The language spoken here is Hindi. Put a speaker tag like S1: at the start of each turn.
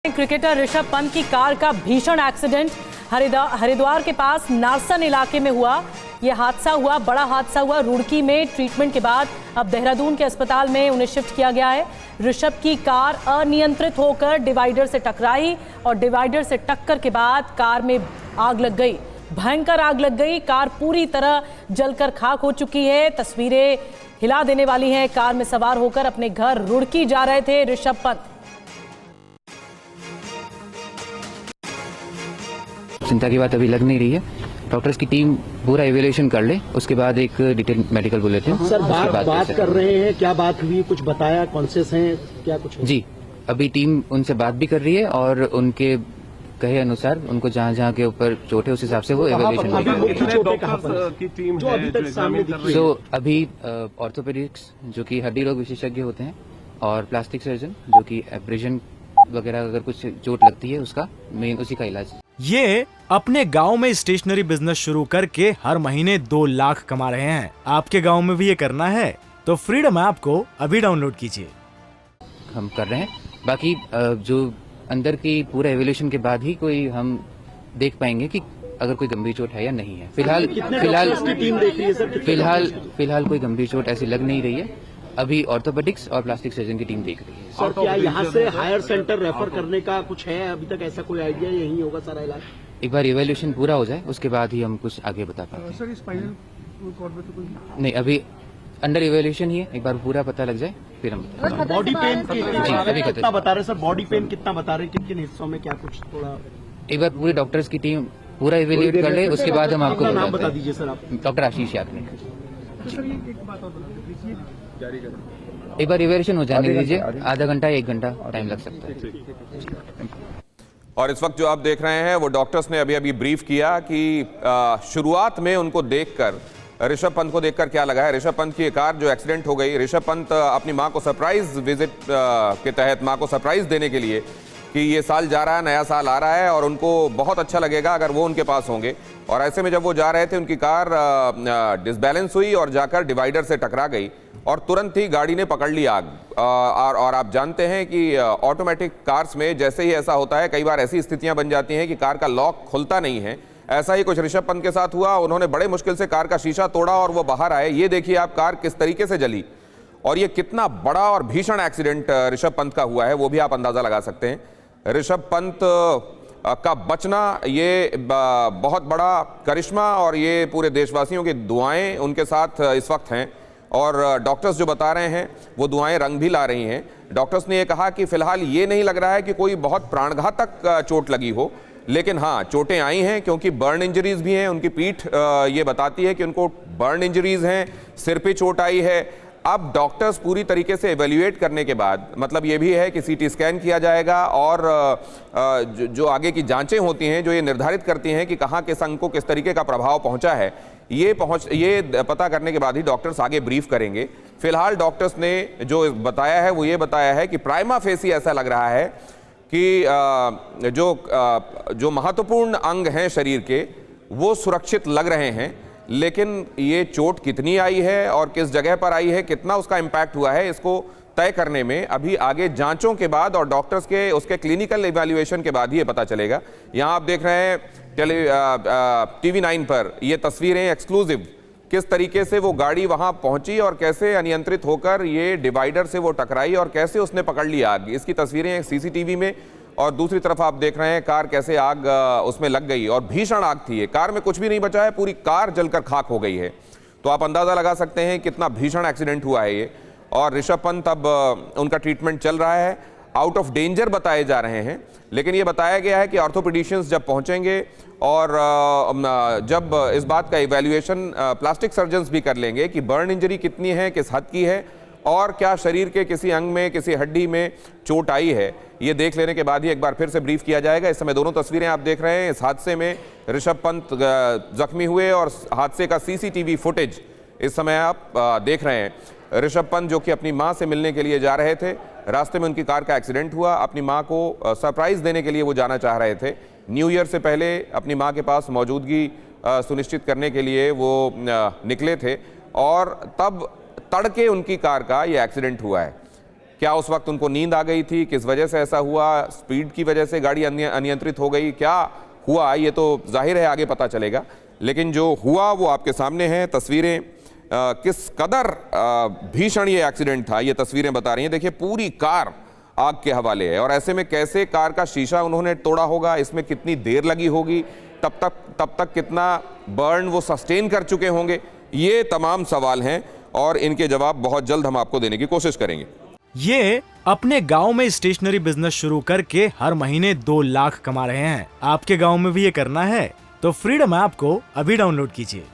S1: क्रिकेटर ऋषभ पंत की कार का भीषण एक्सीडेंट हरिद्वार के पास नारसन इलाके में हुआ। यह हादसा हुआ, बड़ा हादसा हुआ रुड़की में। ट्रीटमेंट के बाद अब देहरादून के अस्पताल में उन्हें शिफ्ट किया गया है। ऋषभ की कार अनियंत्रित होकर डिवाइडर से टकराई और डिवाइडर से टक्कर के बाद कार में आग लग गई, भयंकर आग लग गई। कार पूरी तरह जलकर खाक हो चुकी है। तस्वीरें हिला देने वाली हैं। कार में सवार होकर अपने घर रुड़की जा रहे थे ऋषभ पंत।
S2: चिंता की बात अभी लग नहीं रही है। डॉक्टर्स की टीम पूरा इवैल्यूएशन कर ले, उसके बाद एक डिटेल मेडिकल बुलेटिन।
S3: सर बात कर रहे हैं, क्या बात हुई, कुछ बताया, कॉन्शियस हैं, क्या कुछ है? जी,
S2: अभी टीम उनसे बात भी कर रही है और उनके कहे अनुसार उनको जहाँ के ऊपर चोट है उस हिसाब से वो इवैल्यूएशन तो अभी ऑर्थोपेडिक्स जो कि हड्डी रोग विशेषज्ञ होते हैं और प्लास्टिक सर्जन जो कि एब्रेजन वगैरह अगर कुछ चोट लगती है उसका मेन उसी का इलाज।
S4: ये अपने गांव में स्टेशनरी बिजनेस शुरू करके हर महीने 2 लाख कमा रहे हैं। आपके गांव में भी ये करना है तो फ्रीडम ऐप को अभी डाउनलोड कीजिए।
S2: हम कर रहे हैं, बाकी जो अंदर की पूरा एवोल्यूशन के बाद ही कोई हम देख पाएंगे कि अगर कोई गंभीर चोट है या नहीं है। फिलहाल कोई गंभीर चोट ऐसी लग नहीं रही है। अभी ऑर्थोपेडिक्स और प्लास्टिक सर्जन की टीम देख रही है।
S3: सर क्या यहाँ से हायर सेंटर रेफर करने का कुछ है अभी तक, ऐसा कोई आइडिया? यही होगा सारा इलाज?
S2: एक बार इवैल्यूएशन पूरा हो जाए उसके बाद ही हम कुछ आगे बता पाते हैं।
S5: सर स्पाइनल कॉर्ड में तो कोई
S2: नहीं, अभी अंडर इवैल्यूएशन ही है। एक बार पूरा पता लग जाए फिर हम
S3: बॉडी पेन कितना बता रहे सर? बॉडी पेन कितना बता रहे, किन किन हिस्सों में, क्या कुछ थोड़ा एक
S2: बार पूरी डॉक्टर्स की टीम पूरा इवैल्यूएट कर ले, उसके बाद हम आपको
S3: नाम बता दीजिए सर आप।
S2: डॉक्टर आशीष याग्निक।
S5: एक बात और बता दीजिए,
S2: एक बार इवैल्यूएशन हो जाने दीजिए, आधा घंटा 1 घंटा टाइम लग सकता है।
S6: और इस वक्त जो आप देख रहे हैं वो डॉक्टर्स ने अभी ब्रीफ किया कि शुरुआत में उनको देखकर ऋषभ पंत को देखकर क्या लगा है। ऋषभ पंत की कार जो एक्सीडेंट हो गई, ऋषभ पंत अपनी मां को सरप्राइज विजिट के तहत मां को सरप्राइज देने के लिए कि ये साल जा रहा है, नया साल आ रहा है और उनको बहुत अच्छा लगेगा अगर वो उनके पास होंगे। और ऐसे में जब वो जा रहे थे उनकी कार डिसबैलेंस हुई और जाकर डिवाइडर से टकरा गई और तुरंत ही गाड़ी ने पकड़ ली आग। और आप जानते हैं कि ऑटोमेटिक कार्स में जैसे ही ऐसा होता है कई बार ऐसी स्थितियां बन जाती हैं कि कार का लॉक खुलता नहीं है। ऐसा ही कुछ ऋषभ पंत के साथ हुआ। उन्होंने बड़े मुश्किल से कार का शीशा तोड़ा और वो बाहर आए। ये देखिए आप कार किस तरीके से जली और ये कितना बड़ा और भीषण एक्सीडेंट ऋषभ पंत का हुआ है वो भी आप अंदाजा लगा सकते हैं। ऋषभ पंत का बचना ये बहुत बड़ा करिश्मा और ये पूरे देशवासियों की दुआएं उनके साथ इस वक्त हैं और डॉक्टर्स जो बता रहे हैं वो दुआएं रंग भी ला रही हैं। डॉक्टर्स ने ये कहा कि फिलहाल ये नहीं लग रहा है कि कोई बहुत प्राणघातक चोट लगी हो, लेकिन हाँ चोटें आई हैं क्योंकि बर्न इंजरीज भी हैं। उनकी पीठ ये बताती है कि उनको बर्न इंजरीज हैं, सिर पे चोट आई है। अब डॉक्टर्स पूरी तरीके से एवेल्युएट करने के बाद मतलब ये भी है कि सीटी स्कैन किया जाएगा और जो आगे की जांचें होती हैं जो ये निर्धारित करती हैं कि कहाँ किस अंग को किस तरीके का प्रभाव पहुंचा है, ये पता करने के बाद ही डॉक्टर्स आगे ब्रीफ करेंगे। फिलहाल डॉक्टर्स ने जो बताया है वो ये बताया है कि प्राइमा फेसी ऐसा लग रहा है कि जो महत्वपूर्ण अंग हैं शरीर के वो सुरक्षित लग रहे हैं, लेकिन ये चोट कितनी आई है और किस जगह पर आई है, कितना उसका इम्पैक्ट हुआ है, इसको तय करने में अभी आगे जांचों के बाद और डॉक्टर्स के उसके क्लिनिकल इवैल्यूएशन के बाद ही ये पता चलेगा। यहाँ आप देख रहे हैं TV9 पर ये तस्वीरें एक्सक्लूसिव, किस तरीके से वो गाड़ी वहां पहुंची और कैसे अनियंत्रित होकर ये डिवाइडर से वो टकराई और कैसे उसने पकड़ ली आग। इसकी तस्वीरें CCTV में और दूसरी तरफ आप देख रहे हैं कार कैसे आग उसमें लग गई और भीषण आग थी। ये कार में कुछ भी नहीं बचा है, पूरी कार जलकर खाक हो गई है। तो आप अंदाजा लगा सकते हैं कितना भीषण एक्सीडेंट हुआ है ये। और ऋषभ पंत अब उनका ट्रीटमेंट चल रहा है, आउट ऑफ डेंजर बताए जा रहे हैं, लेकिन ये बताया गया है कि ऑर्थोपेडिशियंस जब पहुंचेंगे और जब इस बात का इवैल्यूएशन प्लास्टिक सर्जन्स भी कर लेंगे कि बर्न इंजरी कितनी है, किस हद की है और क्या शरीर के किसी अंग में किसी हड्डी में चोट आई है, ये देख लेने के बाद ही एक बार फिर से ब्रीफ किया जाएगा। इस समय दोनों तस्वीरें आप देख रहे हैं। इस हादसे में ऋषभ पंत जख्मी हुए और हादसे का CCTV फुटेज इस समय आप देख रहे हैं। ऋषभ पंत जो कि अपनी मां से मिलने के लिए जा रहे थे, रास्ते में उनकी कार का एक्सीडेंट हुआ। अपनी मां को सरप्राइज देने के लिए वो जाना चाह रहे थे। न्यू ईयर से पहले अपनी मां के पास मौजूदगी सुनिश्चित करने के लिए वो निकले थे और तब तड़के उनकी कार का ये एक्सीडेंट हुआ है। क्या उस वक्त उनको नींद आ गई थी, किस वजह से ऐसा हुआ, स्पीड की वजह से गाड़ी अनियंत्रित हो गई, क्या हुआ, ये तो जाहिर है आगे पता चलेगा। लेकिन जो हुआ वो आपके सामने है। तस्वीरें किस कदर भीषण ये एक्सीडेंट था, ये तस्वीरें बता रही हैं। देखिए पूरी कार आग के हवाले है, और ऐसे में कैसे कार का शीशा उन्होंने तोड़ा होगा, इसमें कितनी देर लगी होगी, तब तक कितना बर्न वो सस्टेन कर चुके होंगे, ये तमाम सवाल हैं और इनके जवाब बहुत जल्द हम आपको देने की कोशिश करेंगे।
S4: ये अपने गांव में स्टेशनरी बिजनेस शुरू करके हर महीने 2 लाख कमा रहे हैं। आपके गांव में भी ये करना है तो फ्रीडम ऐप को अभी डाउनलोड कीजिए।